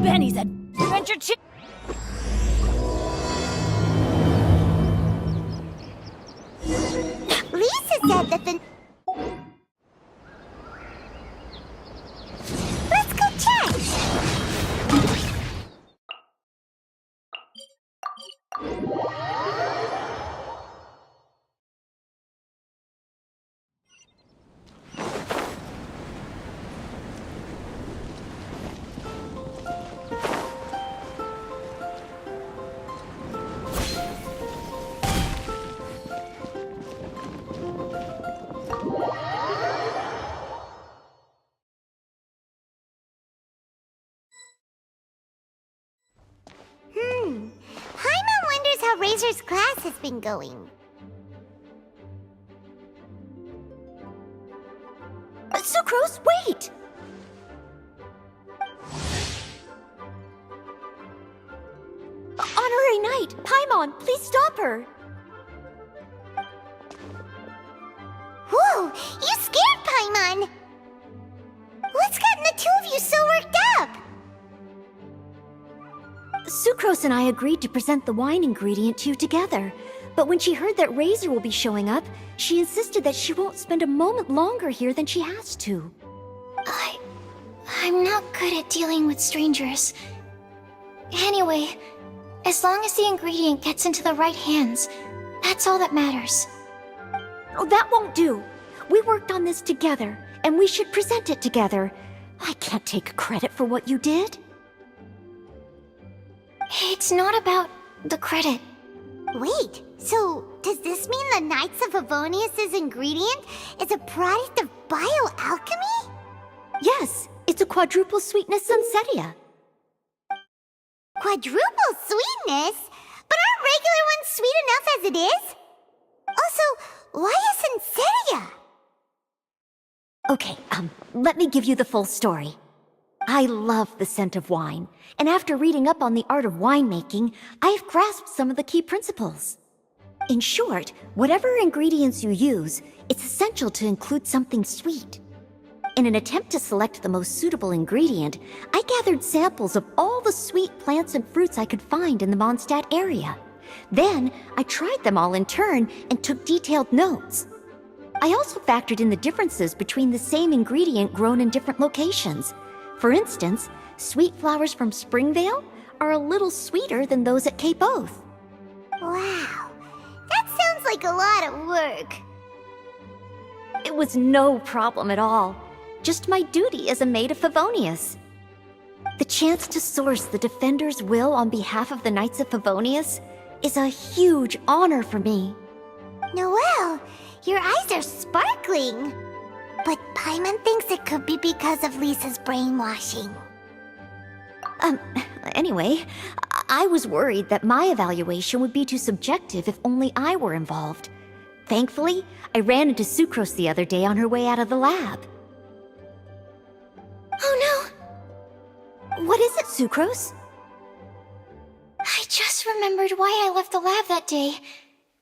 Benny's Adventure Chip. Lisa said that the... Let's go check! Paimon wonders how Razor's class has been going. Sucrose, wait! Honorary Knight, Paimon, please stop her! Whoa, you scared Paimon! What's gotten the two of you so worked up? Sucrose and I agreed to present the wine ingredient to you together. But when she heard that Razor will be showing up, she insisted that she won't spend a moment longer here than she has to. I'm not good at dealing with strangers. Anyway, as long as the ingredient gets into the right hands, that's all that matters. Oh, that won't do. We worked on this together, and we should present it together. I can't take credit for what you did. It's not about the credit. Wait, so does this mean the Knights of Favonius' ingredient is a product of bioalchemy? Yes, it's a quadruple sweetness sunsetia. Quadruple sweetness? But aren't regular ones sweet enough as it is? Also, why a sunsetia? Okay, let me give you the full story. I love the scent of wine, and after reading up on the art of winemaking, I have grasped some of the key principles. In short, whatever ingredients you use, it's essential to include something sweet. In an attempt to select the most suitable ingredient, I gathered samples of all the sweet plants and fruits I could find in the Mondstadt area. Then, I tried them all in turn and took detailed notes. I also factored in the differences between the same ingredient grown in different locations. For instance, sweet flowers from Springvale are a little sweeter than those at Cape Oath. Wow, that sounds like a lot of work. It was no problem at all. Just my duty as a maid of Favonius. The chance to source the Defender's will on behalf of the Knights of Favonius is a huge honor for me. Noelle, your eyes are sparkling. But Paimon thinks it could be because of Lisa's brainwashing. Anyway, I was worried that my evaluation would be too subjective if only I were involved. Thankfully, I ran into Sucrose the other day on her way out of the lab. Oh no! What is it, Sucrose? I just remembered why I left the lab that day.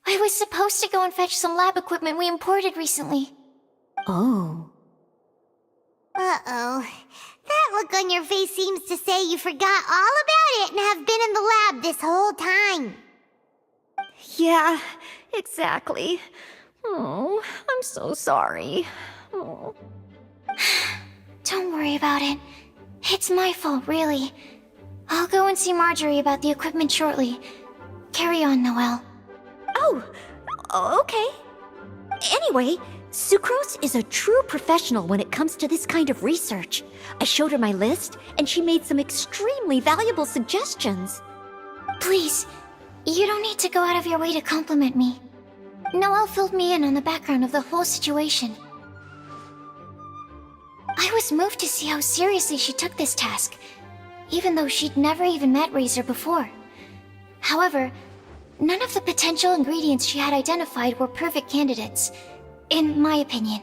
I was supposed to go and fetch some lab equipment we imported recently. Oh. Uh-oh. That look on your face seems to say you forgot all about it and have been in the lab this whole time. Yeah, exactly. Oh, I'm so sorry. Oh. Don't worry about it. It's my fault, really. I'll go and see Marjorie about the equipment shortly. Carry on, Noelle. Oh, okay. Anyway, Sucrose is a true professional when it comes to this kind of research. I showed her my list, and she made some extremely valuable suggestions. Please, you don't need to go out of your way to compliment me. Noelle filled me in on the background of the whole situation. I was moved to see how seriously she took this task, even though she'd never even met Razor before. However, none of the potential ingredients she had identified were perfect candidates, in my opinion.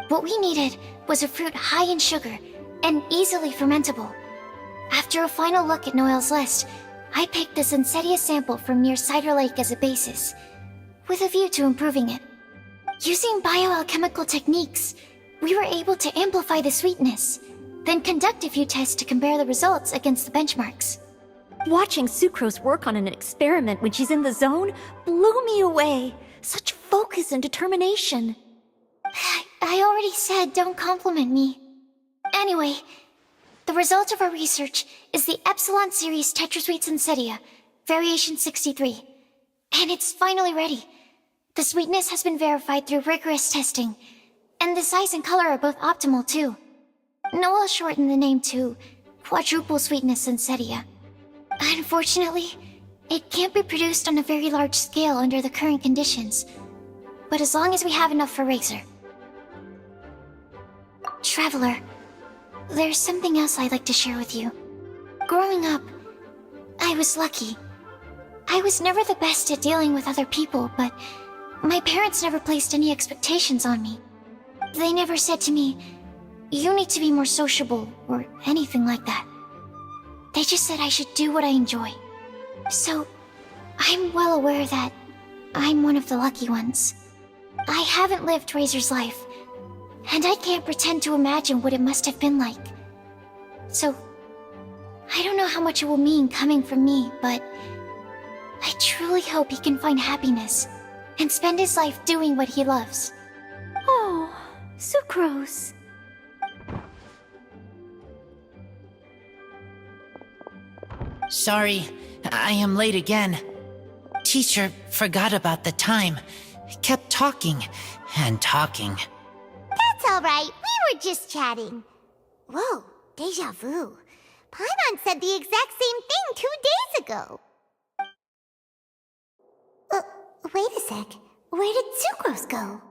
What we needed was a fruit high in sugar and easily fermentable. After a final look at Noelle's list, I picked the Sunsetia sample from near Cider Lake as a basis, with a view to improving it. Using bioalchemical techniques, we were able to amplify the sweetness, then conduct a few tests to compare the results against the benchmarks. Watching Sucrose work on an experiment when she's in the zone blew me away. Such focus and determination. I already said don't compliment me. Anyway, the result of our research is the Epsilon Series Tetrasweet Sensetia, Variation 63. And it's finally ready. The sweetness has been verified through rigorous testing, and the size and color are both optimal too. Noel shortened the name to Quadruple Sweetness Sensetia. Unfortunately, it can't be produced on a very large scale under the current conditions, but as long as we have enough for Razor. Traveler, there's something else I'd like to share with you. Growing up, I was lucky. I was never the best at dealing with other people, but my parents never placed any expectations on me. They never said to me, "You need to be more sociable," or anything like that. They just said I should do what I enjoy. So, I'm well aware that I'm one of the lucky ones. I haven't lived Razor's life, and I can't pretend to imagine what it must have been like. So, I don't know how much it will mean coming from me, but I truly hope he can find happiness and spend his life doing what he loves. Oh, Sucrose. Sorry, I am late again. Teacher forgot about the time. Kept talking and talking. That's alright, we were just chatting. Whoa, deja vu. Paimon said the exact same thing 2 days ago. Wait a sec. Where did Sucrose go?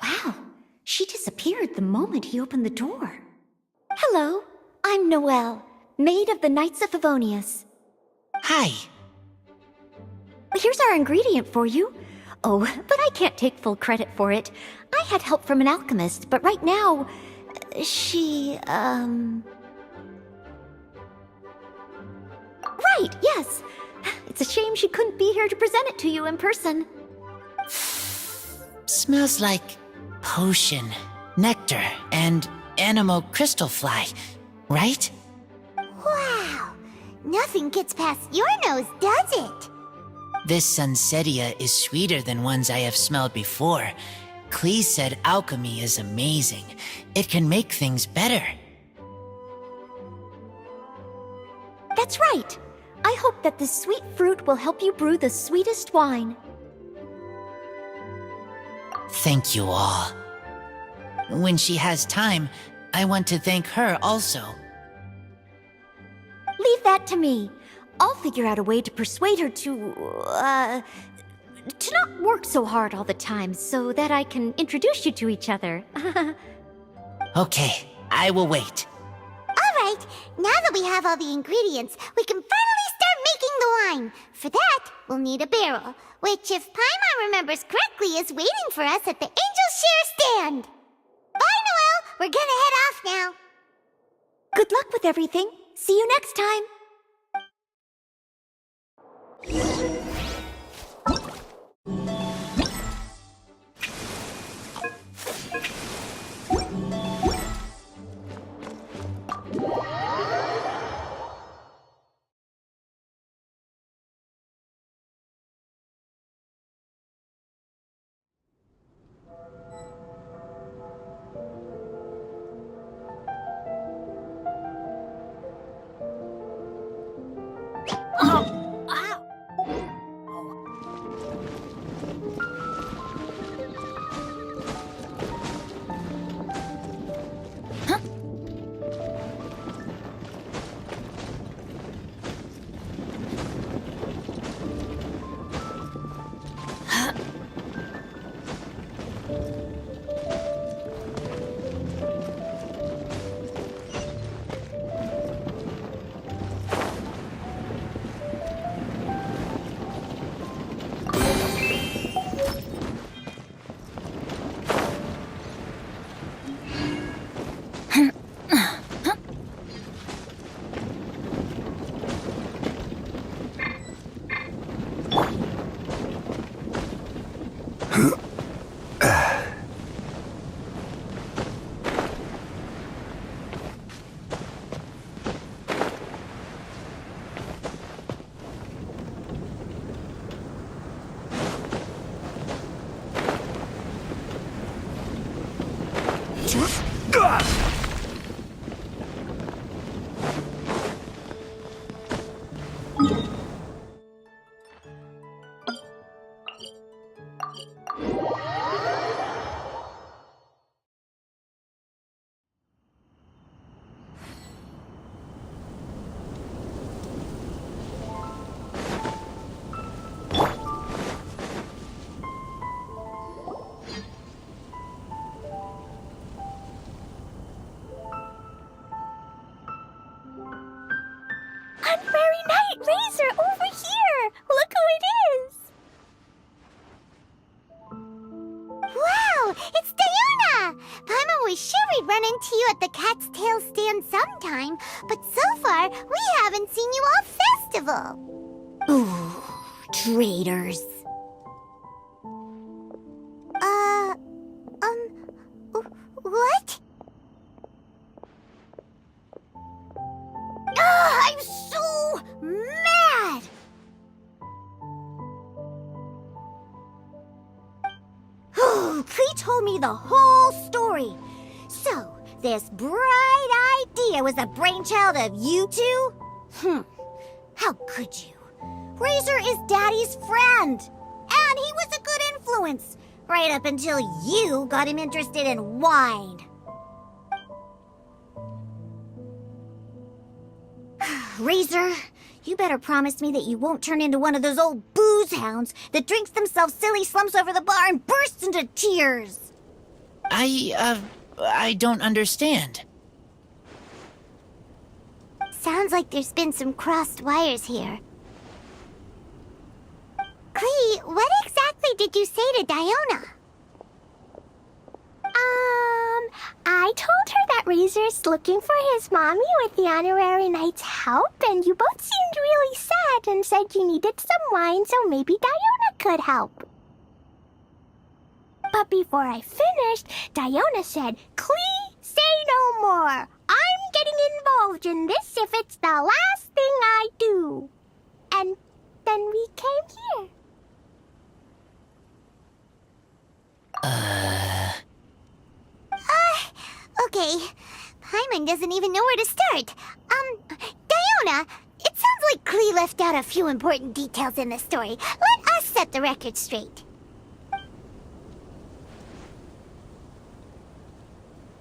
Wow, she disappeared the moment he opened the door. Hello, I'm Noelle, maid of the Knights of Favonius. Hi. Here's our ingredient for you. Oh, but I can't take full credit for it. I had help from an alchemist, but right now, she, Right, yes. It's a shame she couldn't be here to present it to you in person. Smells like potion, nectar, and anemo crystal fly, right? Wow! Nothing gets past your nose, does it? This Sunsetia is sweeter than ones I have smelled before. Clee said alchemy is amazing. It can make things better. That's right. I hope that this sweet fruit will help you brew the sweetest wine. Thank you all. When she has time, I want to thank her also. Leave that to me. I'll figure out a way to persuade her to not work so hard all the time so that I can introduce you to each other. Okay, I will wait. Alright, now that we have all the ingredients, we can finally start making the wine. For that, we'll need a barrel, which, if Paimon remembers correctly, is waiting for us at the Angel Share stand. Bye, Noelle! We're gonna head off now. Good luck with everything. See you next time. Honorary Knight Razor, over here! Look who it is! Wow, it's Diona! Paimon was sure we'd run into you at the Cat's Tail stand sometime, but so far, we haven't seen you all festival. Ooh, traitors. What? I'm so mad! Klee told me the whole story. So, this bright idea was the brainchild of you two? How could you? Razor is Daddy's friend. And he was a good influence. Right up until you got him interested in wine. Razor, you better promise me that you won't turn into one of those old booze hounds that drinks themselves silly, slumps over the bar, and bursts into tears. I don't understand. Sounds like there's been some crossed wires here. Klee, what exactly did you say to Diona? I told her that Razor's looking for his mommy with the Honorary Knight's help, and you both seemed really sad and said you needed some wine, so maybe Diona could help. But before I finished, Diona said, Klee, say no more. I'm getting involved in this if it's the last thing I do. And then we came here. Okay. Paimon doesn't even know where to start. Diona, it sounds like Klee left out a few important details in the story. Let us set the record straight.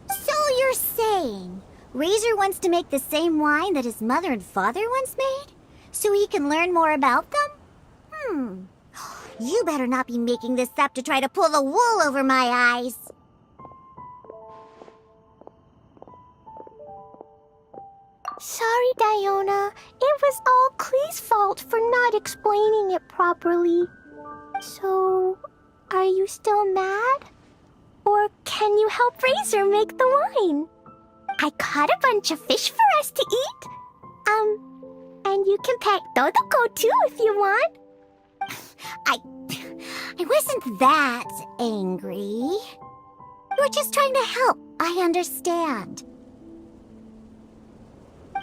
So you're saying Razor wants to make the same wine that his mother and father once made? So he can learn more about them? You better not be making this up to try to pull the wool over my eyes. Sorry, Diona. It was all Klee's fault for not explaining it properly. So, are you still mad? Or can you help Razor make the wine? I caught a bunch of fish for us to eat. And you can pet Dodoko too if you want. I wasn't that angry. You were just trying to help. I understand.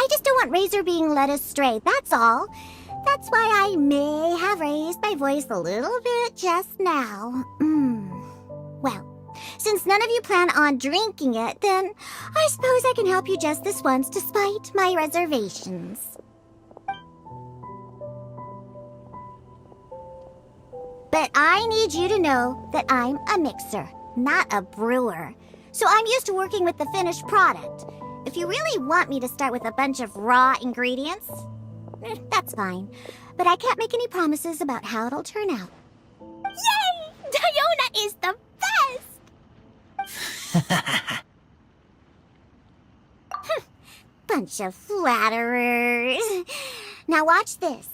I just don't want Razor being led astray, that's all. That's why I may have raised my voice a little bit just now. Well, since none of you plan on drinking it, then I suppose I can help you just this once despite my reservations. But I need you to know that I'm a mixer, not a brewer. So I'm used to working with the finished product. If you really want me to start with a bunch of raw ingredients, that's fine. But I can't make any promises about how it'll turn out. Yay! Diona is the best! Bunch of flatterers. Now watch this.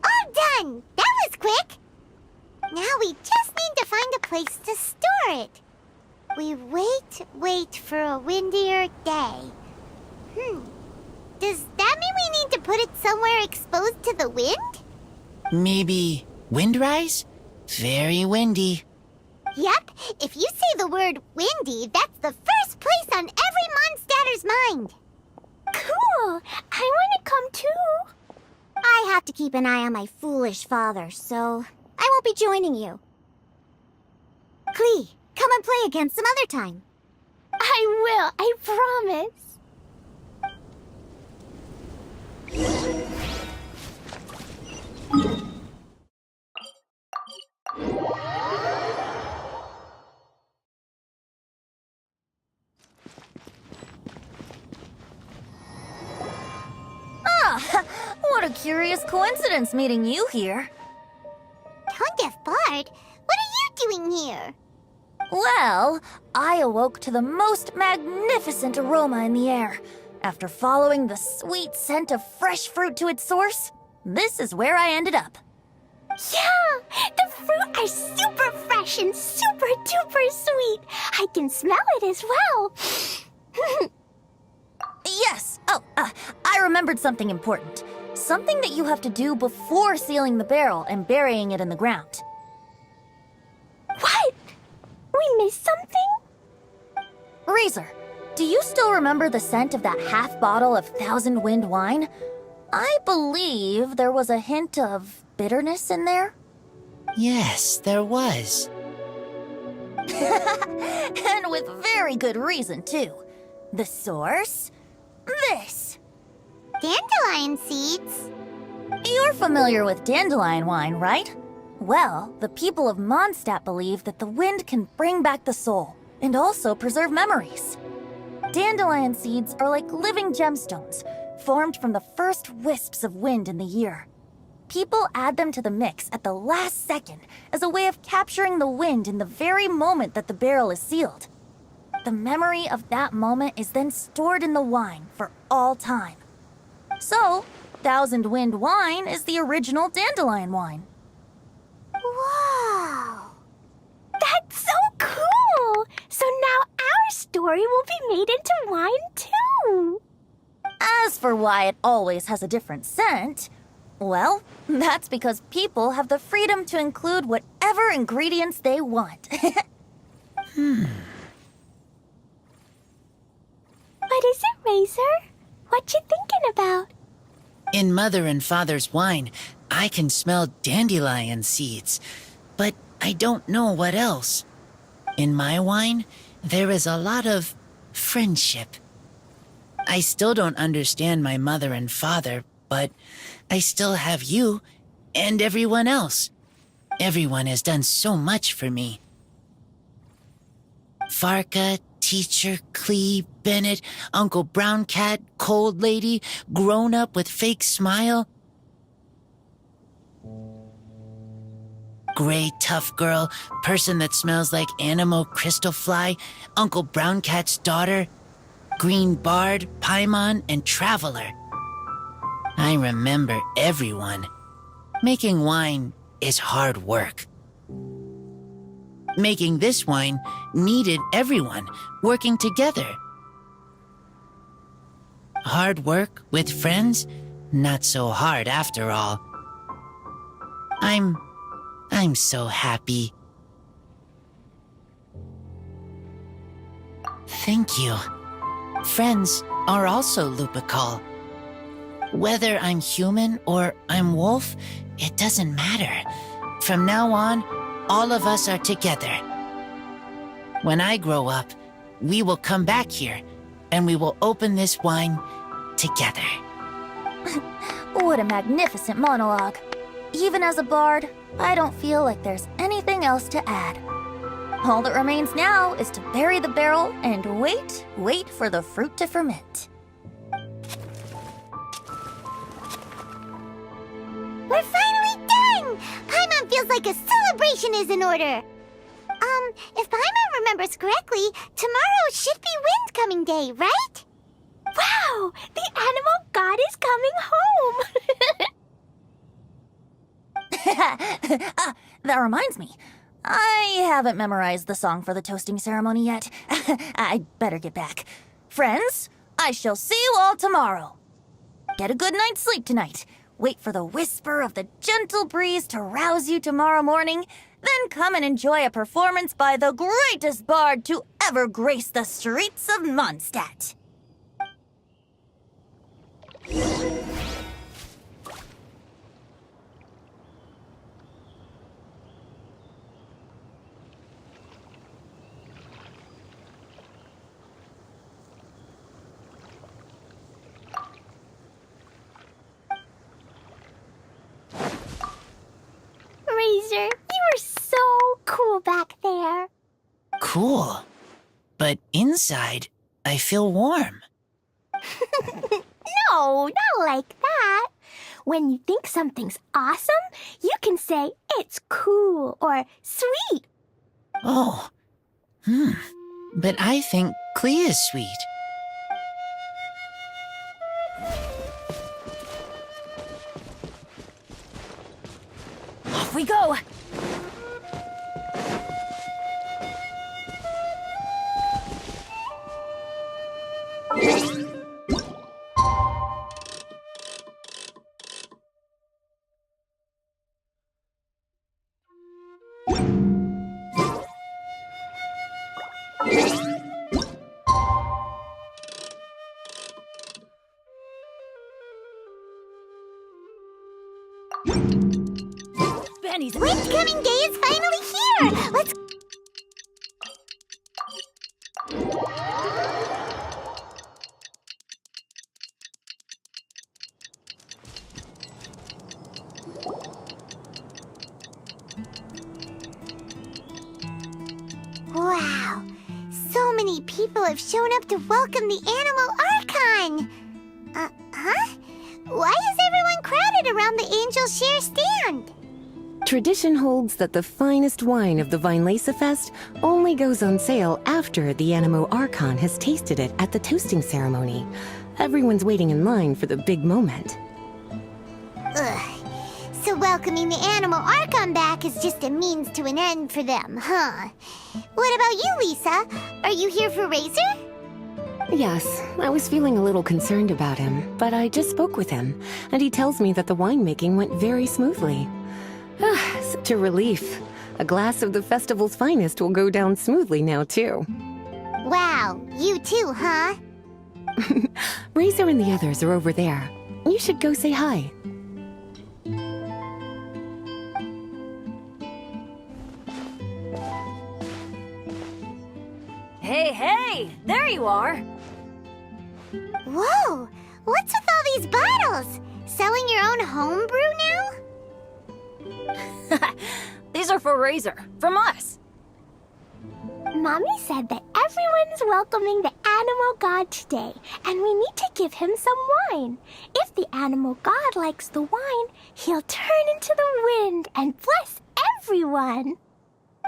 All done! That was quick! Now we just need to find a place to store it. We wait for a windier day. Does that mean we need to put it somewhere exposed to the wind? Maybe windrise? Very windy. Yep, if you say the word windy, that's the first place on every Mondstatter's mind. Cool! I want to come too. I have to keep an eye on my foolish father, so I won't be joining you. Klee, come and play again some other time. I will, I promise. What a curious coincidence meeting you here. Tone-deaf Bard, what are you doing here? Well, I awoke to the most magnificent aroma in the air. After following the sweet scent of fresh fruit to its source, this is where I ended up. Yeah, the fruit are super fresh and super duper sweet. I can smell it as well. Yes! Oh, I remembered something important. Something that you have to do before sealing the barrel and burying it in the ground. What? We missed something? Razor, do you still remember the scent of that half bottle of Thousand Wind wine? I believe there was a hint of bitterness in there. Yes, there was. And with very good reason, too. The source? This. Dandelion seeds? You're familiar with dandelion wine, right? Well, the people of Mondstadt believe that the wind can bring back the soul and also preserve memories. Dandelion seeds are like living gemstones, formed from the first wisps of wind in the year. People add them to the mix at the last second as a way of capturing the wind in the very moment that the barrel is sealed. The memory of that moment is then stored in the wine for all time. So, Thousand Wind wine is the original dandelion wine. Wow! That's so cool! So now our story will be made into wine too! As for why it always has a different scent, well, that's because people have the freedom to include whatever ingredients they want. What is it, Razor? What you thinking about? In Mother and Father's wine, I can smell dandelion seeds, but I don't know what else. In my wine, there is a lot of friendship. I still don't understand my mother and father, but I still have you and everyone else. Everyone has done so much for me. Farka, Teacher, Klee, Bennett, Uncle Brown Cat, Cold Lady, Grown Up with Fake Smile, Gray Tough Girl, Person that Smells like Animo Crystal Fly, Uncle Brown Cat's Daughter, Green Bard, Paimon, and Traveler. I remember everyone. Making wine is hard work. Making this wine needed everyone working together. Hard work with friends? Not so hard after all. I'm so happy. Thank you. Friends are also Lupical. Whether I'm human or I'm wolf, it doesn't matter. From now on, all of us are together. When I grow up, we will come back here, and we will open this wine together. What a magnificent monologue. Even as a bard, I don't feel like there's anything else to add. All that remains now is to bury the barrel and wait for the fruit to ferment. We're finally done! Paimon feels like a celebration is in order. If Paimon remembers correctly, tomorrow should be Wind Coming Day, right? Wow! The animal god is coming home! That reminds me. I haven't memorized the song for the toasting ceremony yet. I'd better get back. Friends, I shall see you all tomorrow. Get a good night's sleep tonight. Wait for the whisper of the gentle breeze to rouse you tomorrow morning. Then come and enjoy a performance by the greatest bard to ever grace the streets of Mondstadt. Razor. You were so cool back there. Cool. But inside, I feel warm. No, not like that. When you think something's awesome, you can say it's cool or sweet. Oh. But I think Klee is sweet. Off we go! Benny's Windcoming Day is finally here! Let's... Wow! So many people have shown up to welcome the Animal Archon! Huh? Why is everyone crowded around the Angel Share stand? Tradition holds that the finest wine of the Vinelesa Fest only goes on sale after the Animo Archon has tasted it at the toasting ceremony. Everyone's waiting in line for the big moment. Ugh. So welcoming the Animal Archon back is just a means to an end for them, huh? What about you, Lisa? Are you here for Razor? Yes, I was feeling a little concerned about him, but I just spoke with him, and he tells me that the winemaking went very smoothly. Such a relief. A glass of the festival's finest will go down smoothly now, too. Wow, you too, huh? Razor and the others are over there. You should go say hi. Hey! There you are! Whoa! What's with all these bottles? Selling your own homebrew now? These are for Razor, from us. Mommy said that everyone's welcoming the Animal God today, and we need to give him some wine. If the Animal God likes the wine, he'll turn into the wind and bless everyone.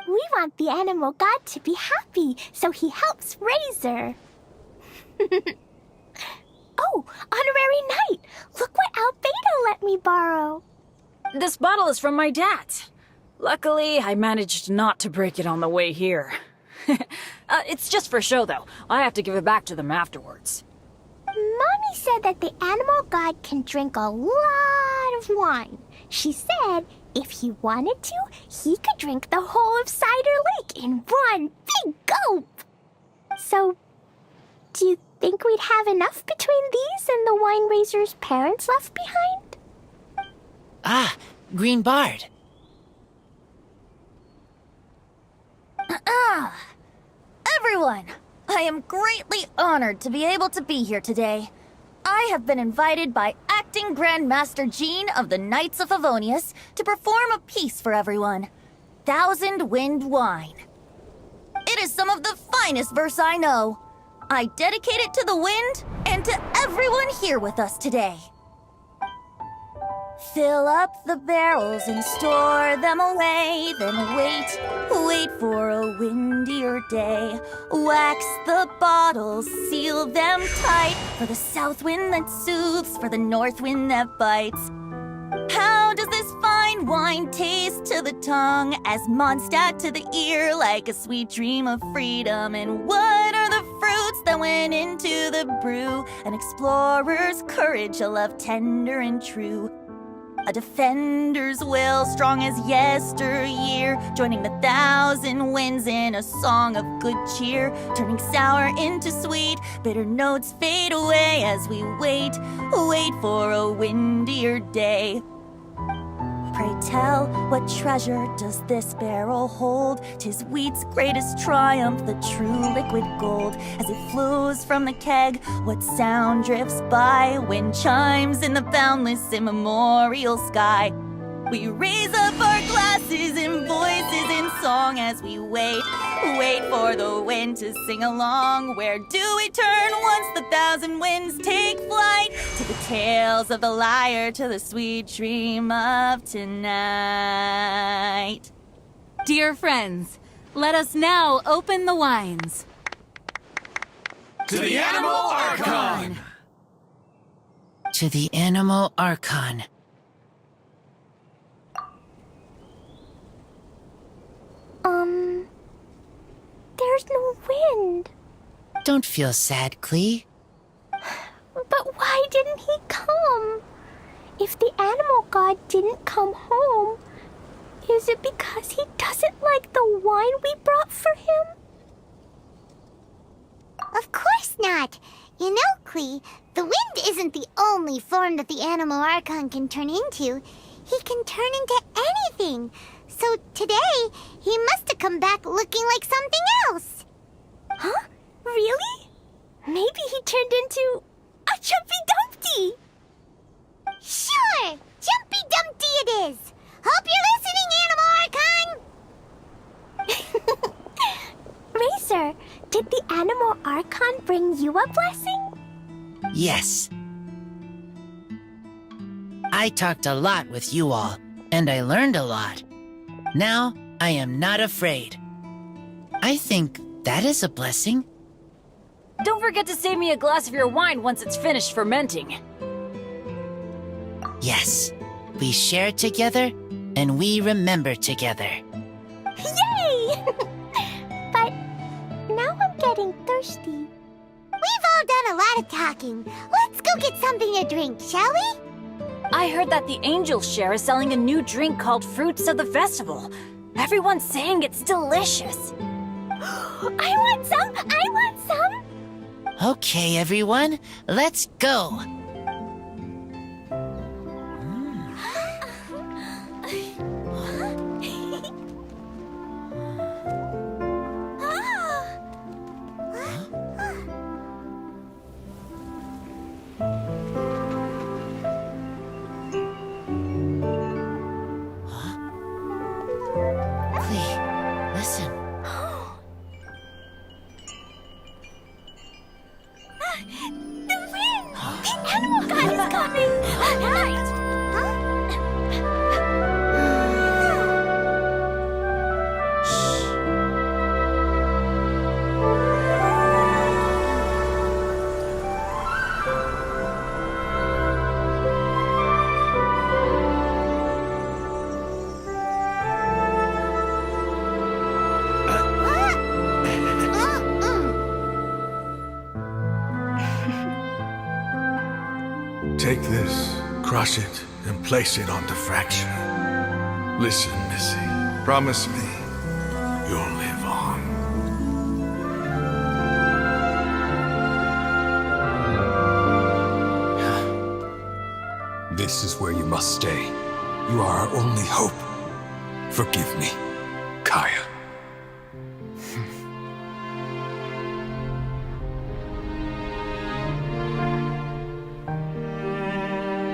We want the Animal God to be happy, so he helps Razor. Oh, Honorary Knight! Look what Albedo let me borrow. This bottle is from my dad. Luckily, I managed not to break it on the way here. It's just for show, though. I have to give it back to them afterwards. Mommy said that the Animal God can drink a lot of wine. She said if he wanted to, he could drink the whole of Cider Lake in one big gulp. So, do you think we'd have enough between these and the wine raiser's parents left behind? Ah, Green Bard. Everyone, I am greatly honored to be able to be here today. I have been invited by Acting Grand Master Jean of the Knights of Favonius to perform a piece for everyone. Thousand Wind Wine. It is some of the finest verse I know. I dedicate it to the wind and to everyone here with us today. Fill up the barrels and store them away, then wait for a windier day. Wax the bottles, seal them tight, for the south wind that soothes, for the north wind that bites. How does this fine wine taste to the tongue, as Mondstadt to the ear, like a sweet dream of freedom? And what are the fruits that went into the brew? An explorer's courage, a love tender and true. A defender's will, strong as yesteryear, joining the thousand winds in a song of good cheer, turning sour into sweet, bitter notes fade away as we wait for a windier day. Pray tell, what treasure does this barrel hold? 'Tis wheat's greatest triumph, the true liquid gold. As it flows from the keg, what sound drifts by? Wind chimes in the boundless immemorial sky. We raise up our glasses faces and voices in song as we wait. Wait for the wind to sing along. Where do we turn once the thousand winds take flight? To the tales of the lyre, to the sweet dream of tonight. Dear friends, let us now open the wines. To the Animal Archon! To the Animal Archon. There's no wind. Don't feel sad, Klee. But why didn't he come? If the animal god didn't come home, is it because he doesn't like the wine we brought for him? Of course not. You know, Klee, the wind isn't the only form that the Animal Archon can turn into. He can turn into anything. So today, he must have come back looking like something else. Huh? Really? Maybe he turned into a Jumpy Dumpty. Sure! Jumpy Dumpty it is! Hope you're listening, Animal Archon! Racer, did the Animal Archon bring you a blessing? Yes. I talked a lot with you all, and I learned a lot. Now, I am not afraid. I think that is a blessing. Don't forget to save me a glass of your wine once it's finished fermenting. Yes, we share together, and we remember together. Yay! But now I'm getting thirsty. We've all done a lot of talking. Let's go get something to drink, shall we? I heard that the Angel Share is selling a new drink called Fruits of the Festival. Everyone's saying it's delicious. I want some! I want some! Okay, everyone, let's go. Klee, listen. The wind! The animal god is coming! Right! Take this, crush it, and place it on the fracture. Listen, Missy. Promise me you'll live on. This is where you must stay. You are our only hope. Forgive me, Kaya.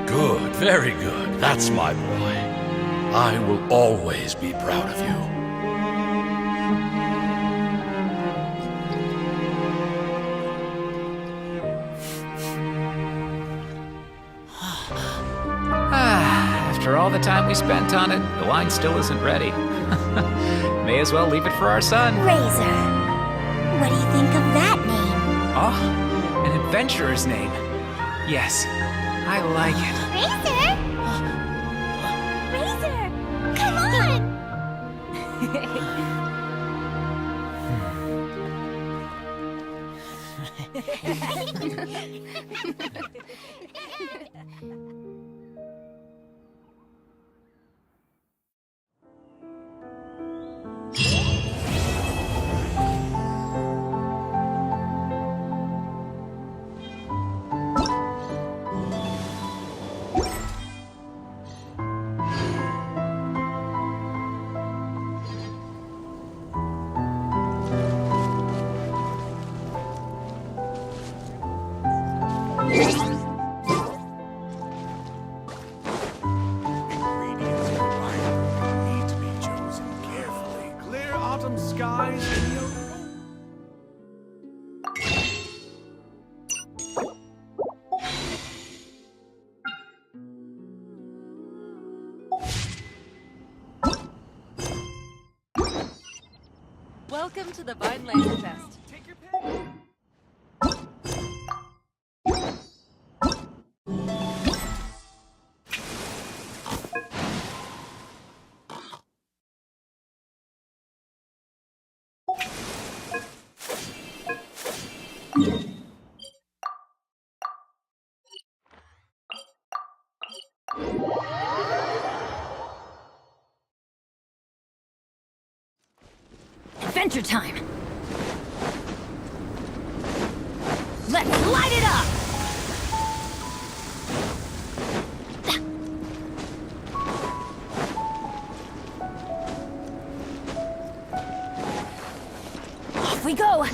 Good, very good. That's my boy. I will always be proud of you. After all the time we spent on it, the wine still isn't ready. May as well leave it for our son. Razor, what do you think of that name? Oh, an adventurer's name. Yes, I like it. Razor! Razor! Come on! guys in your... Welcome to the Vine Laser Fest. Take your pick. Adventure time! Let's light it up! Off we go!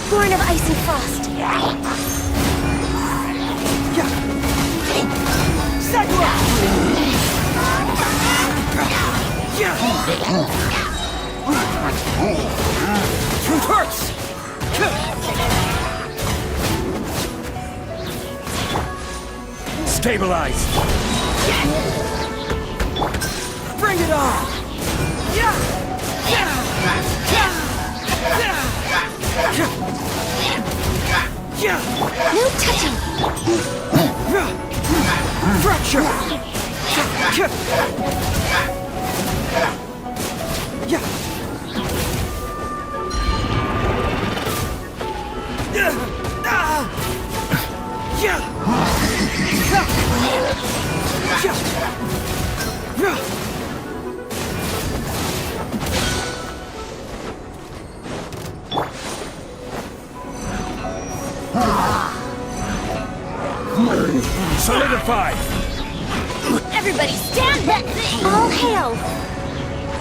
Born of ice and frost. Truth hurts! Stabilize! Bring it on! No touching. Fracture! Solidify! Everybody stand back. All hail.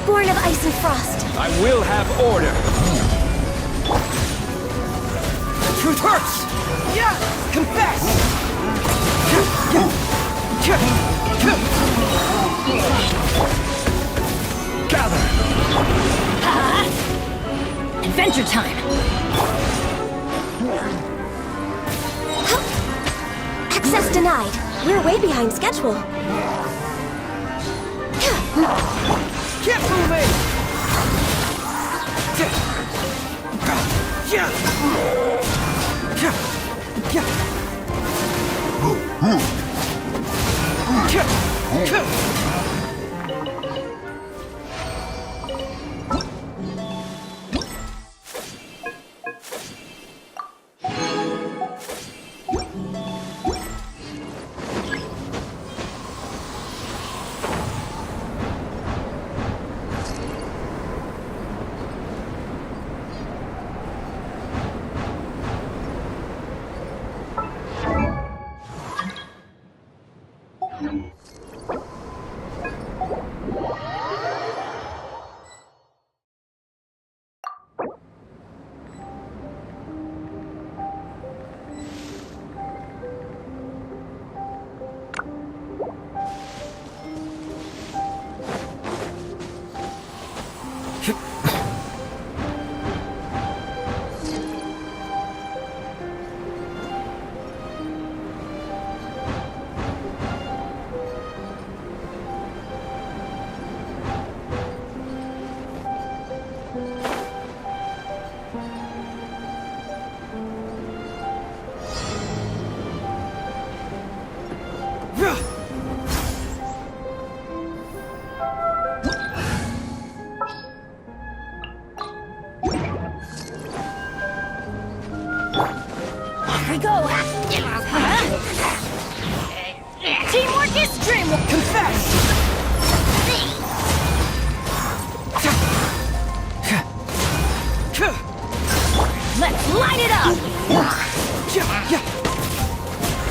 Born of ice and frost. I will have order! Truth hurts! Confess! Gather! Adventure time! Access denied. We're way behind schedule. Keep moving! We go! Teamwork is dreamwork! Confess! Let's light it up!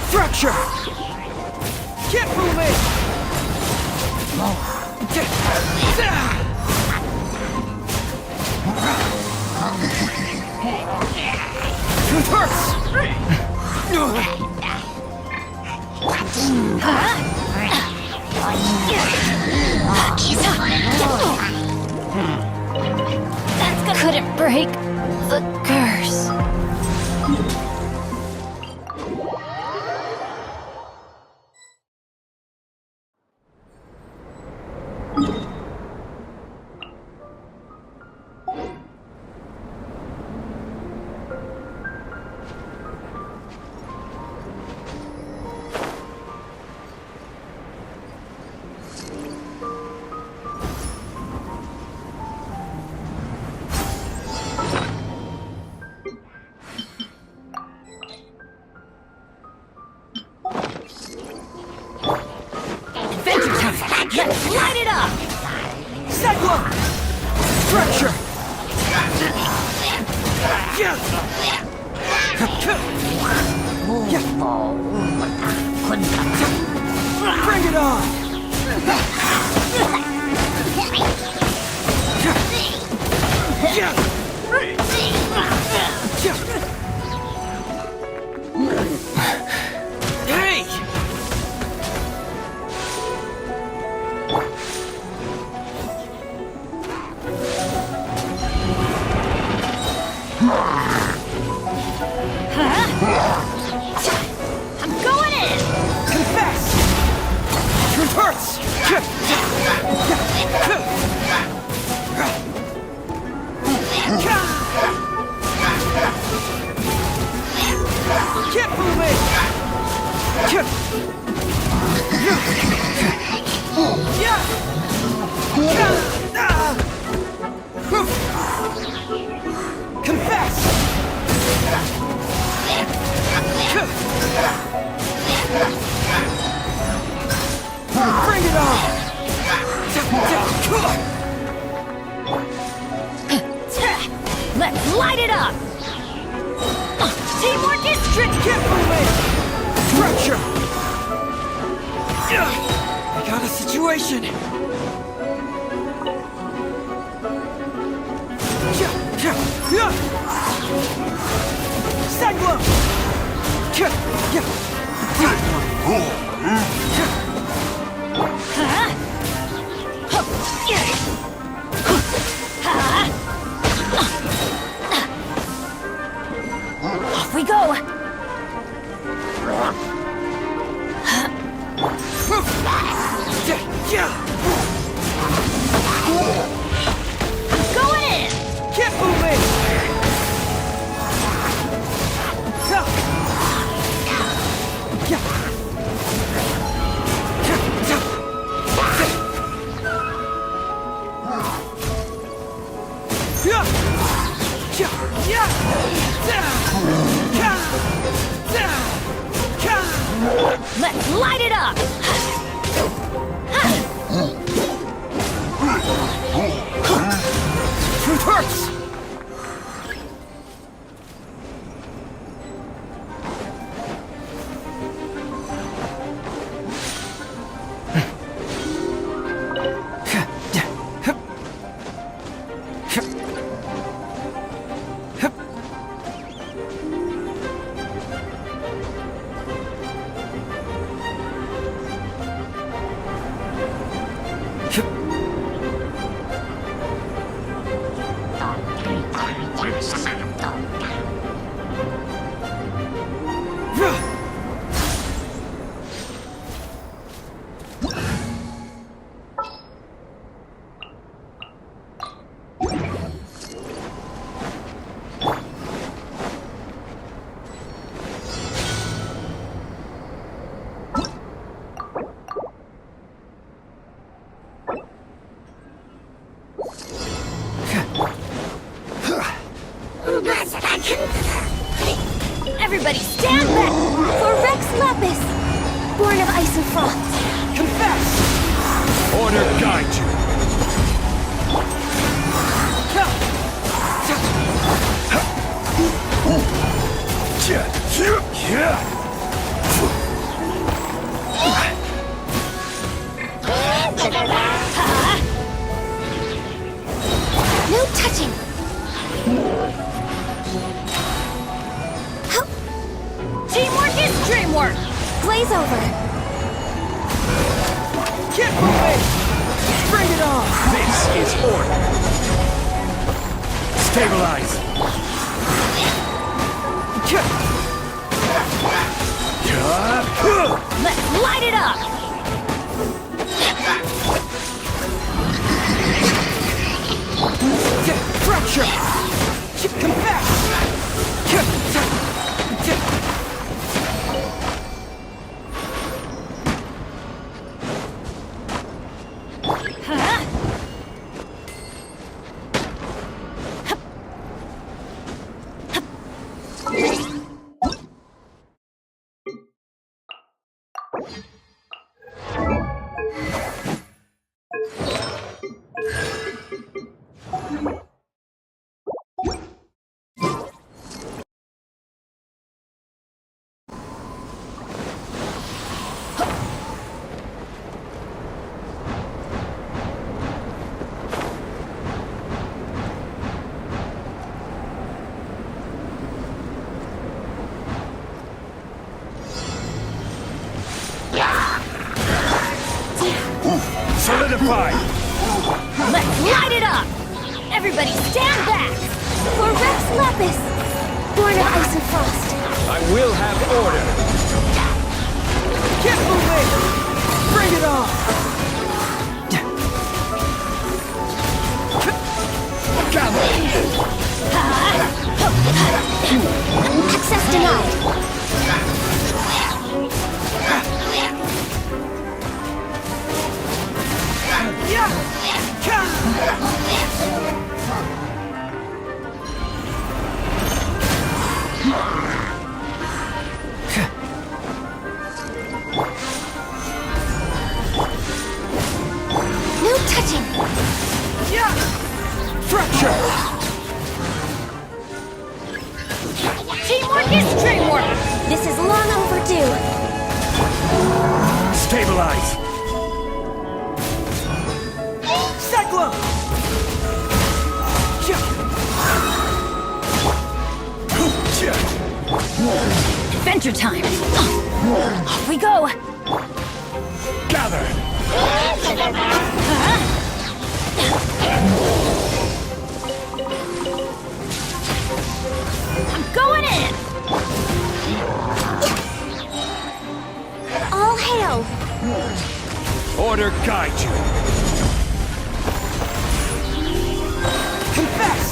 Fracture! Keep moving! That couldn't break the curse. Let's light it up! Cyclone! Structure! Bring it on! Hey! I'm going in! Confess! Reverse! Keep moving! Confess! Bring it on! Let's light it up! Teamwork is tricky! Keep moving! Structure! I got a situation! Cyclone! Off we go! Going in! Keep moving! Let's light it up! Reverse! Everybody stand back for Rex Lapis, born of ice and frost. Confess! Order guide you. No touching. Stabilize! Let's light it up! Fracture! Come back! Solidify! Let's light it up! Everybody stand back! For Rex Lapis! Born of Ice and Frost. I will have order! Get moving! Bring it on! Access denied. No touching! Fracture! Teamwork is dreamwork! This is long overdue. Stabilize! Cyclone! Adventure time! Off we go! Gather! I'm going in! All hail. Order guide you! Confess!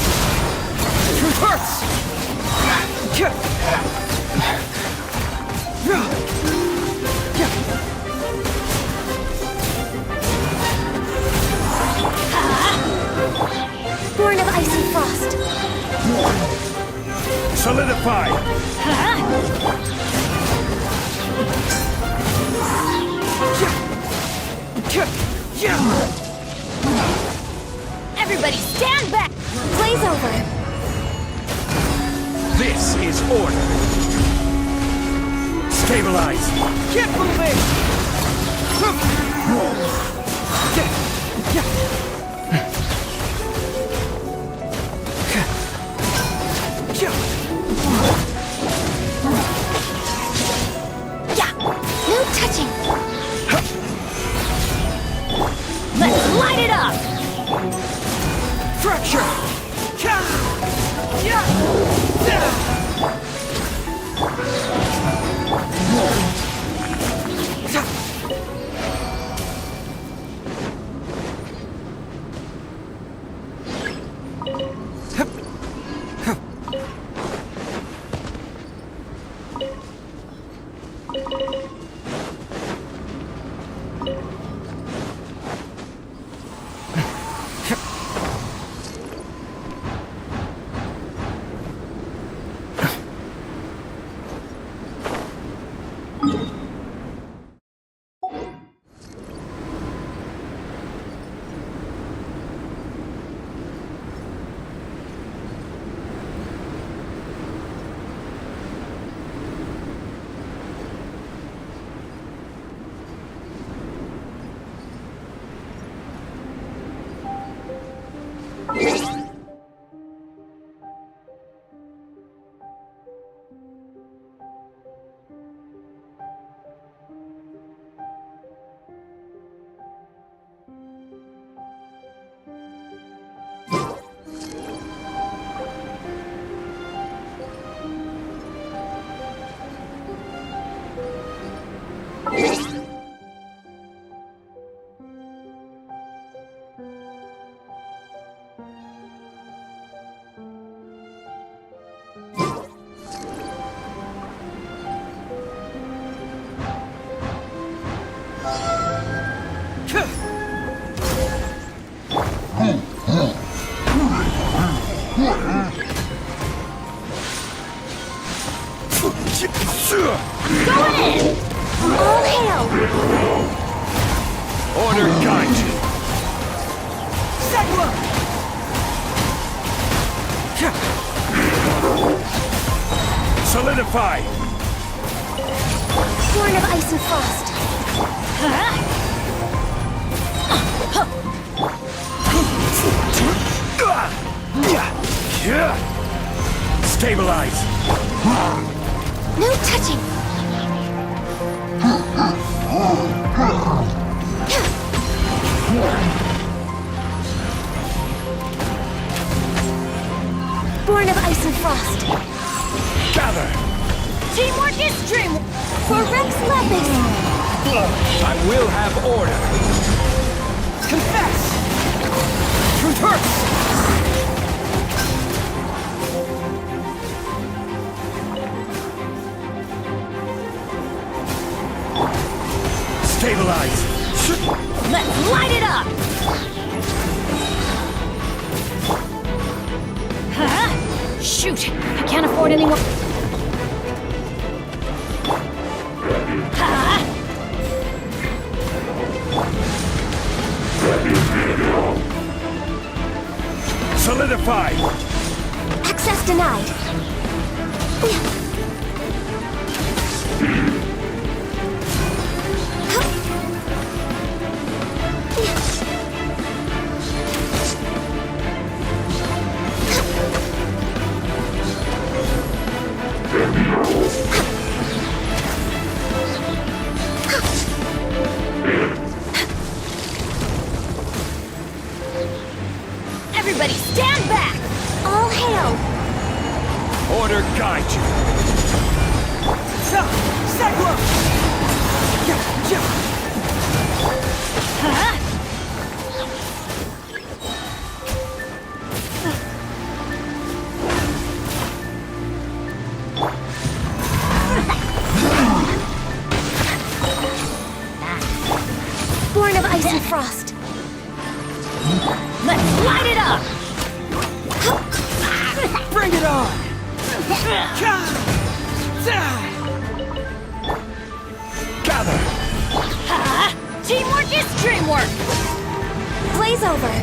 Truth hurts! Born of Ice and Frost. Solidify! Everybody stand back! Blaze over. This is order! Stabilize! Get moving! No touching! Let's light it up! Fracture! Solidify! Born of ice and frost. Stabilize! No touching. Born of ice and frost. Gather! Teamwork is dream. For Rex Lapis. I will have order! Confess! Truth hurts! Stabilize! Let's light it up! Shoot! I can't afford any more. Solidify! Access denied. Everybody stand back! All hail. Order guide you! Cyclone! Born of ice and frost. Let's light it up! Bring it on! Gather! Teamwork is dreamwork! Blaze over.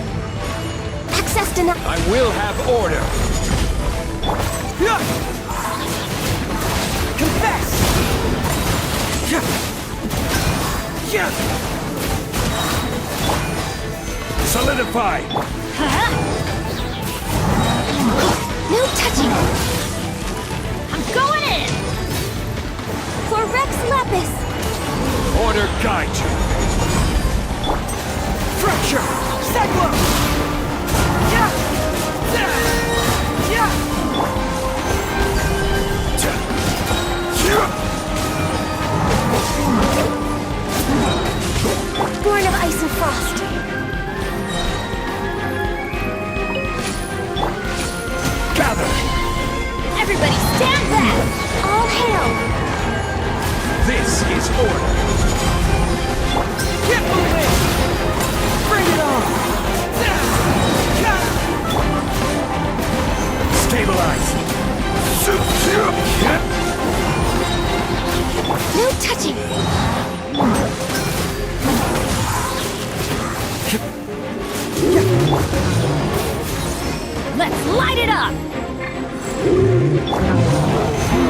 Access denied. I will have order! Confess! Solidify! No touching. I'm going in! For Rex Lapis. Order guide you! Fracture! Cyclone! Born of ice and frost. Gather! Everybody stand back! All hail. This is order! Get moving! Bring it on! Stabilize! No touching. Let's light it up!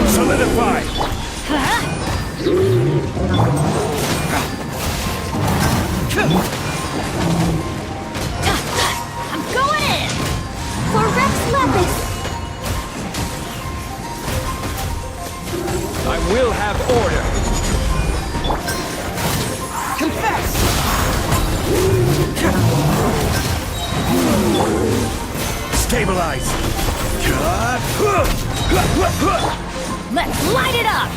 Solidify! I'm going in! For Rex Lapis. I will have order! Confess! Stabilize! Let's light it up!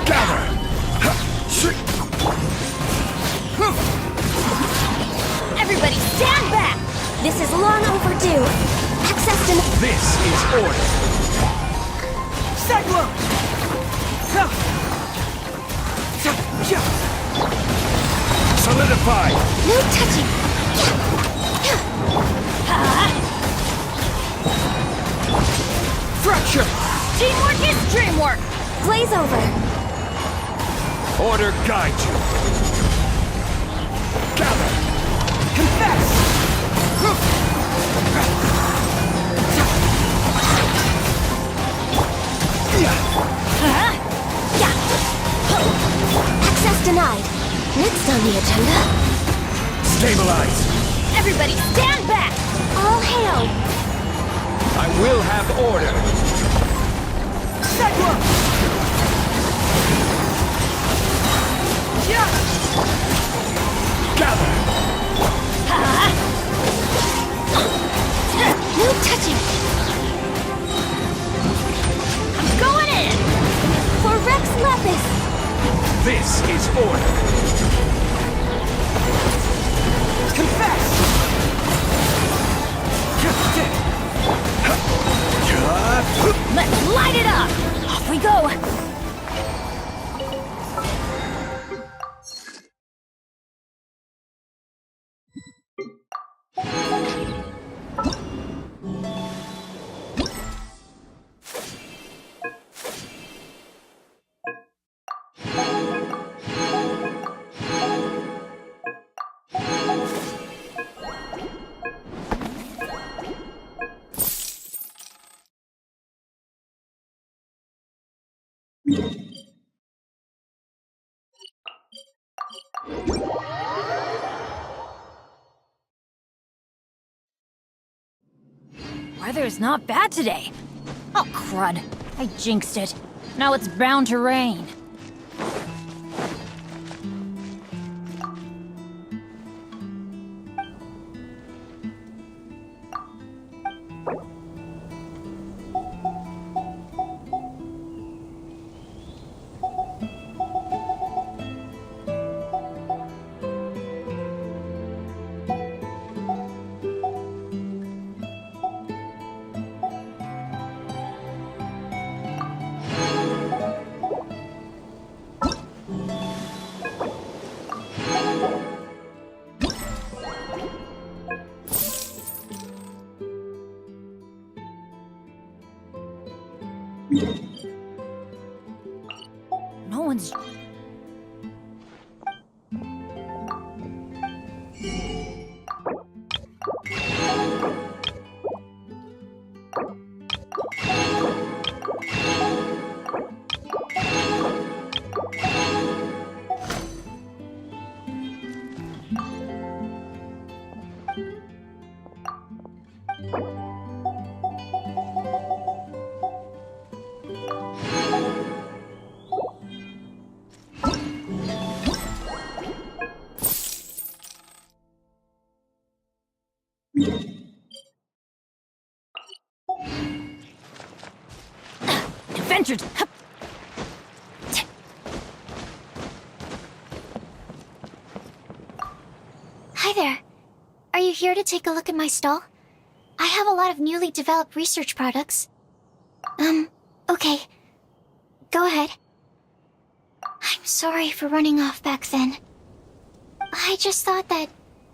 Gather! Everybody stand back! This is long overdue. Access to... This is order. Cyclone! Solidify! No touching! Fracture! Teamwork is dreamwork! Glaze over. Order guide you. Gather! Confess! Access denied. Next on the agenda... Stabilize! Everybody stand back! All hail! I will have order. Cyclone! Gather! No touching! I'm going in! For Rex Lapis! This is order. Confess! Let's light it up! Off we go! Weather's not bad today. Oh, crud. I jinxed it. Now it's bound to rain. No one's... Adventures! Hup. Hi there. Are you here to take a look at my stall? I have a lot of newly developed research products. Okay. Go ahead. I'm sorry for running off back then. I just thought that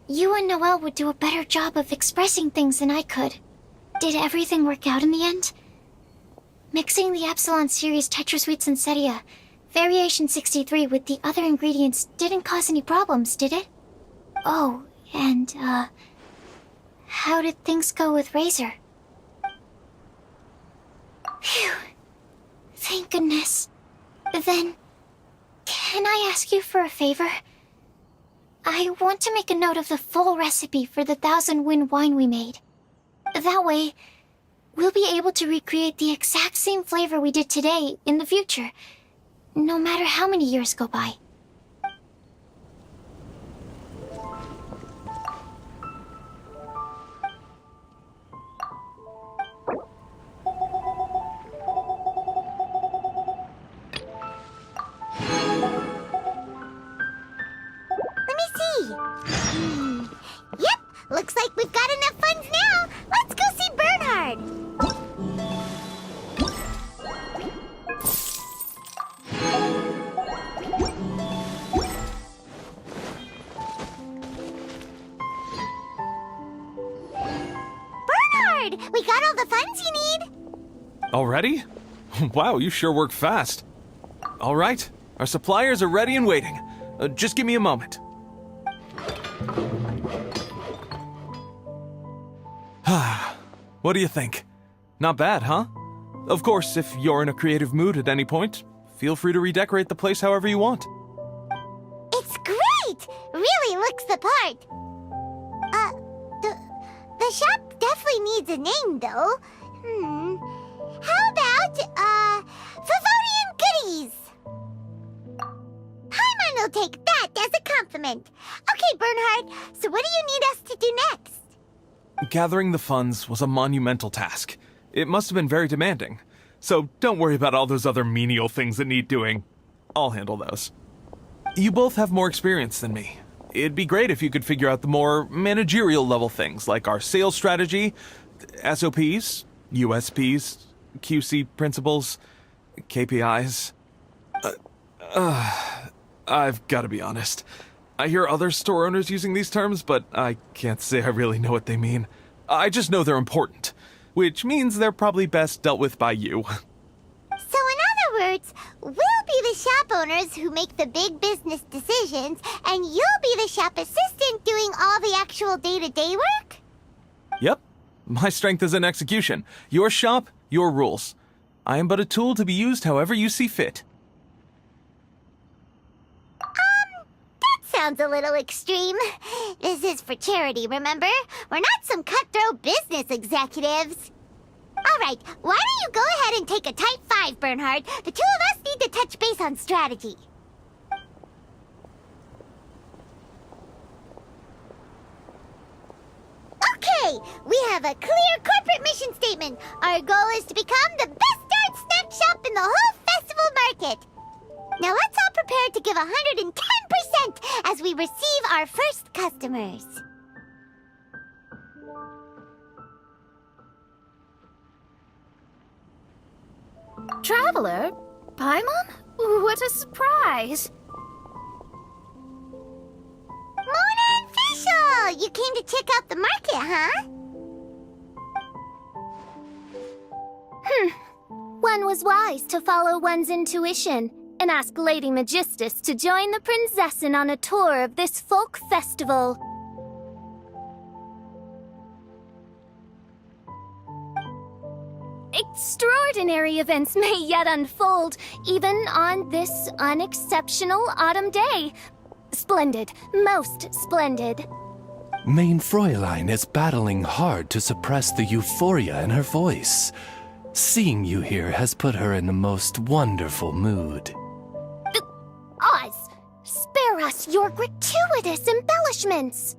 you and Noelle would do a better job of expressing things than I could. Did everything work out in the end? Mixing the Epsilon series Tetrasweets and Cetia, Variation 63 with the other ingredients didn't cause any problems, did it? Oh, and, how did things go with Razor? Phew. Thank goodness. Then, can I ask you for a favor? I want to make a note of the full recipe for the 1000-win wine we made. That way, we'll be able to recreate the exact same flavor we did today in the future, no matter how many years go by. Already? Wow, you sure work fast. All right, our suppliers are ready and waiting. Just give me a moment. What do you think? Not bad, huh? Of course, if you're in a creative mood at any point, feel free to redecorate the place however you want. It's great! Really looks the part. The shop definitely needs a name, though. How about, Favonian Goodies? Paimon will take that as a compliment. Okay, Bernhard, so what do you need us to do next? Gathering the funds was a monumental task. It must have been very demanding. So don't worry about all those other menial things that need doing. I'll handle those. You both have more experience than me. It'd be great if you could figure out the more managerial level things, like our sales strategy, SOPs, USPs, QC principles, KPIs. I've got to be honest. I hear other store owners using these terms, but I can't say I really know what they mean. I just know they're important, which means they're probably best dealt with by you. So in other words, we'll be the shop owners who make the big business decisions, and you'll be the shop assistant doing all the actual day-to-day work? Yep. My strength is in execution. Your shop, your rules. I am but a tool to be used however you see fit. That sounds a little extreme. This is for charity, remember? We're not some cutthroat business executives. All right, why don't you go ahead and take a type 5, Bernhard? The two of us need to touch base on strategy. Okay, we have a clear corporate mission statement. Our goal is to become the best darn snack shop in the whole festival market. Now let's all prepare to give 110% as we receive our first customers. Traveler? Paimon? What a surprise! Mona and Fischl! You came to check out the market, huh? One was wise to follow one's intuition and ask Lady Magistus to join the Prinzessin on a tour of this folk festival. Extraordinary events may yet unfold, even on this unexceptional autumn day. Splendid, most splendid. Mein Fräulein is battling hard to suppress the euphoria in her voice. Seeing you here has put her in a most wonderful mood. Oz, spare us your gratuitous embellishments.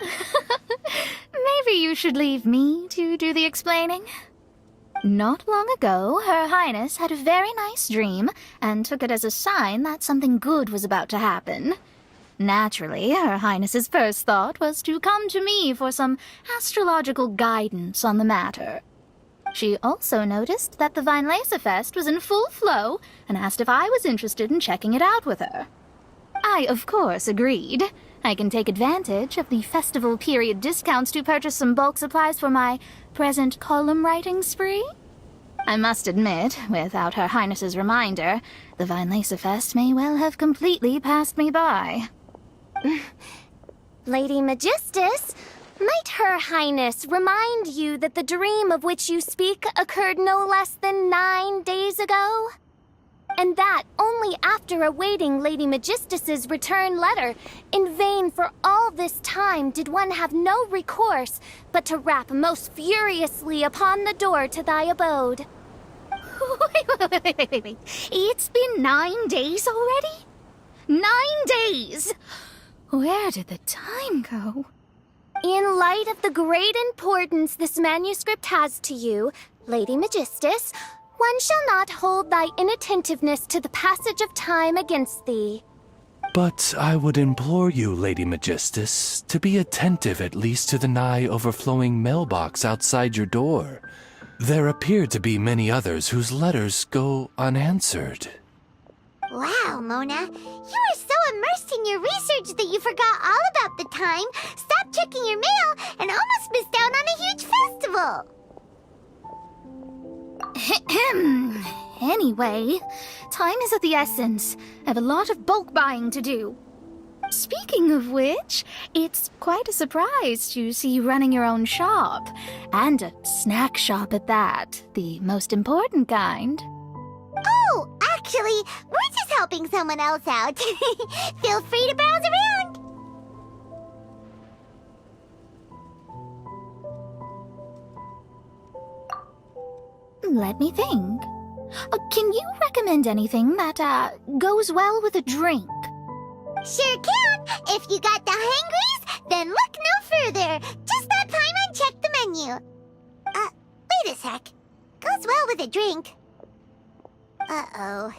Maybe you should leave me to do the explaining. Not long ago, Her Highness had a very nice dream and took it as a sign that something good was about to happen. Naturally, Her Highness's first thought was to come to me for some astrological guidance on the matter. She also noticed that the Weinlesefest was in full flow and asked if I was interested in checking it out with her. I, of course, agreed. I can take advantage of the festival period discounts to purchase some bulk supplies for my present column writing spree. I must admit, without Her Highness's reminder, the Weinlesefest may well have completely passed me by. Lady Magistus, might Her Highness remind you that the dream of which you speak occurred no less than 9 days ago? And that only after awaiting Lady Magistus's return letter. In vain for all this time did one have no recourse but to rap most furiously upon the door to thy abode. Wait. It's been 9 days already? 9 days! Where did the time go? In light of the great importance this manuscript has to you, Lady Magistus, one shall not hold thy inattentiveness to the passage of time against thee. But I would implore you, Lady Magistus, to be attentive at least to the nigh overflowing mailbox outside your door. There appear to be many others whose letters go unanswered. Wow, Mona. You are so immersed in your research that you forgot all about the time, stopped checking your mail, and almost missed out on a huge festival. Anyway, time is of the essence. I have a lot of bulk buying to do. Speaking of which, it's quite a surprise to see you running your own shop. And a snack shop at that, the most important kind. Oh, actually, we're just helping someone else out. Feel free to browse around. Let me think. Can you recommend anything that, goes well with a drink? Sure can. If you got the hangries, then look no further. Just that Paimon checked the menu. Wait a sec. Goes well with a drink. Uh-oh.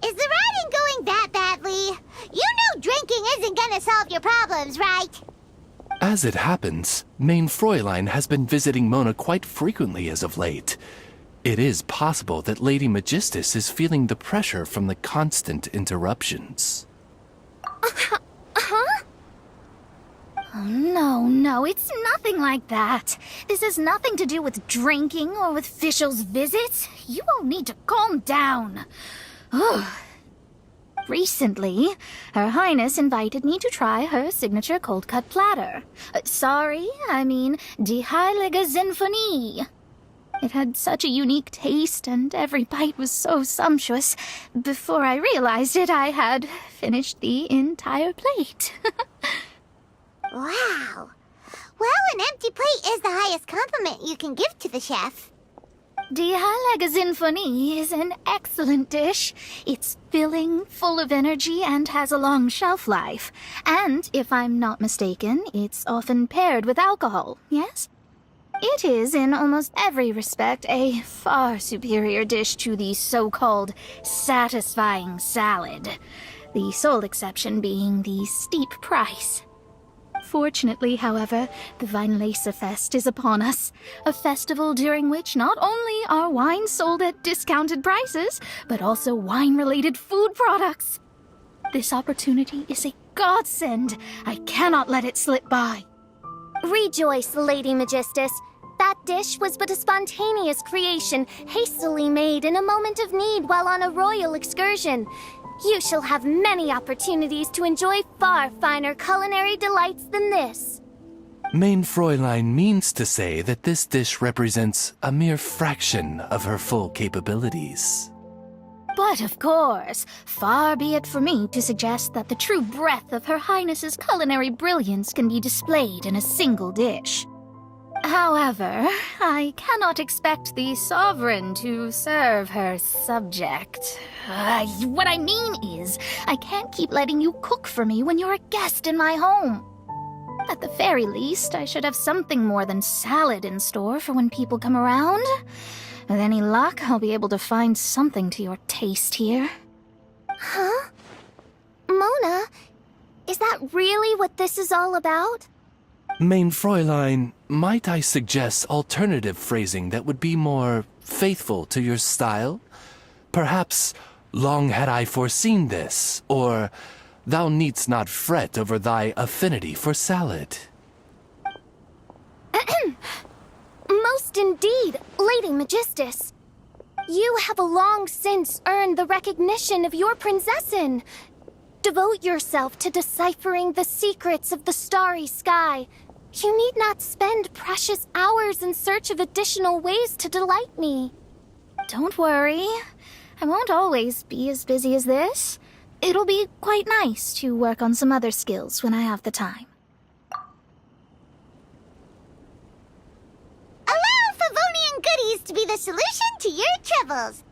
Is the riding going that badly? You know drinking isn't gonna solve your problems, right? As it happens, Main Fräulein has been visiting Mona quite frequently as of late. It is possible that Lady Magistus is feeling the pressure from the constant interruptions. Huh? Oh, no, it's nothing like that. This has nothing to do with drinking or with Fischl's visits. You all need to calm down. Recently, Her Highness invited me to try her signature cold-cut platter. I mean Die Heilige Sinfonie. It had such a unique taste, and every bite was so sumptuous. Before I realized it, I had finished the entire plate. Wow. Well, an empty plate is the highest compliment you can give to the chef. Die Heilige Sinfonie is an excellent dish. It's filling, full of energy, and has a long shelf life. And, if I'm not mistaken, it's often paired with alcohol, yes? It is, in almost every respect, a far superior dish to the so-called satisfying salad. The sole exception being the steep price. Fortunately, however, the Weinlese Fest is upon us, a festival during which not only are wines sold at discounted prices, but also wine-related food products. This opportunity is a godsend. I cannot let it slip by. Rejoice, Lady Magistus. That dish was but a spontaneous creation, hastily made in a moment of need while on a royal excursion. You shall have many opportunities to enjoy far finer culinary delights than this. Main Fräulein means to say that this dish represents a mere fraction of her full capabilities. But of course, far be it for me to suggest that the true breadth of Her Highness's culinary brilliance can be displayed in a single dish. However, I cannot expect the sovereign to serve her subject. What I mean is, I can't keep letting you cook for me when you're a guest in my home. At the very least, I should have something more than salad in store for when people come around. With any luck, I'll be able to find something to your taste here. Huh? Mona, is that really what this is all about? Main Fräulein, might I suggest alternative phrasing that would be more faithful to your style? Perhaps, long had I foreseen this, or thou needst not fret over thy affinity for salad. Most indeed, Lady Magistus. You have long since earned the recognition of your prinzessin. Devote yourself to deciphering the secrets of the starry sky. You need not spend precious hours in search of additional ways to delight me. Don't worry. I won't always be as busy as this. It'll be quite nice to work on some other skills when I have the time. Allow Favonian goodies to be the solution to your troubles.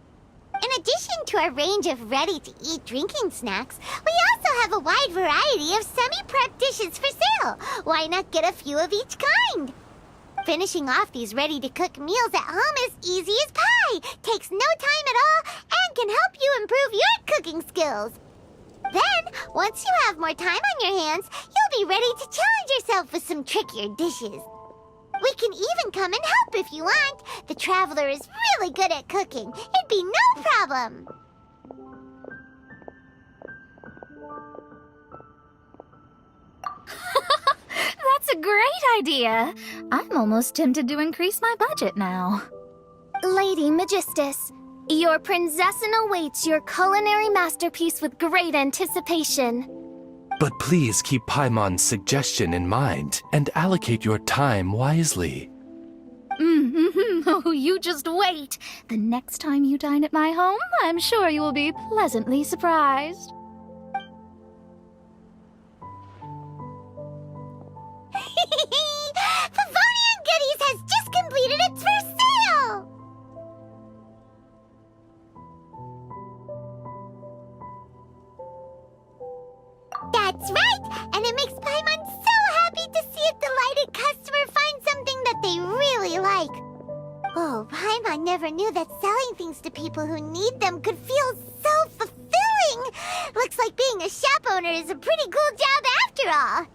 In addition to our range of ready-to-eat drinking snacks, we also have a wide variety of semi-prep dishes for sale. Why not get a few of each kind? Finishing off these ready-to-cook meals at home is easy as pie, takes no time at all, and can help you improve your cooking skills. Then, once you have more time on your hands, you'll be ready to challenge yourself with some trickier dishes. We can even come and help if you want. The Traveler is really good at cooking. It'd be no problem. That's a great idea. I'm almost tempted to increase my budget now. Lady Magistus, your princessin awaits your culinary masterpiece with great anticipation. But please keep Paimon's suggestion in mind and allocate your time wisely. Oh, you just wait. The next time you dine at my home, I'm sure you will be pleasantly surprised. Favonian Goodies has just completed its first sale! That's right! And it makes Paimon so happy to see a delighted customer find something that they really like. Oh, Paimon never knew that selling things to people who need them could feel so fulfilling! Looks like being a shop owner is a pretty cool job after all.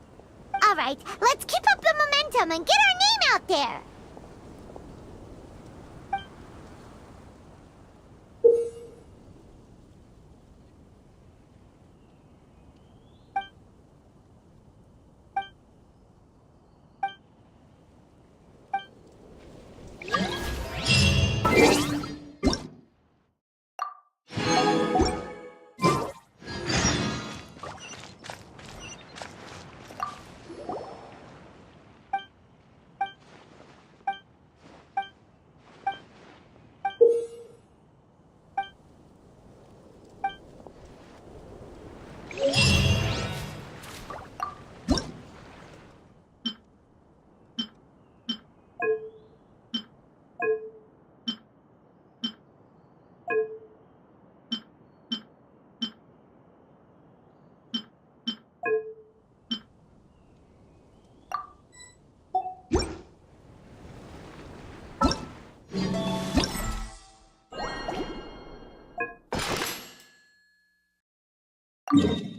Alright, let's keep up the momentum and get our name out there! You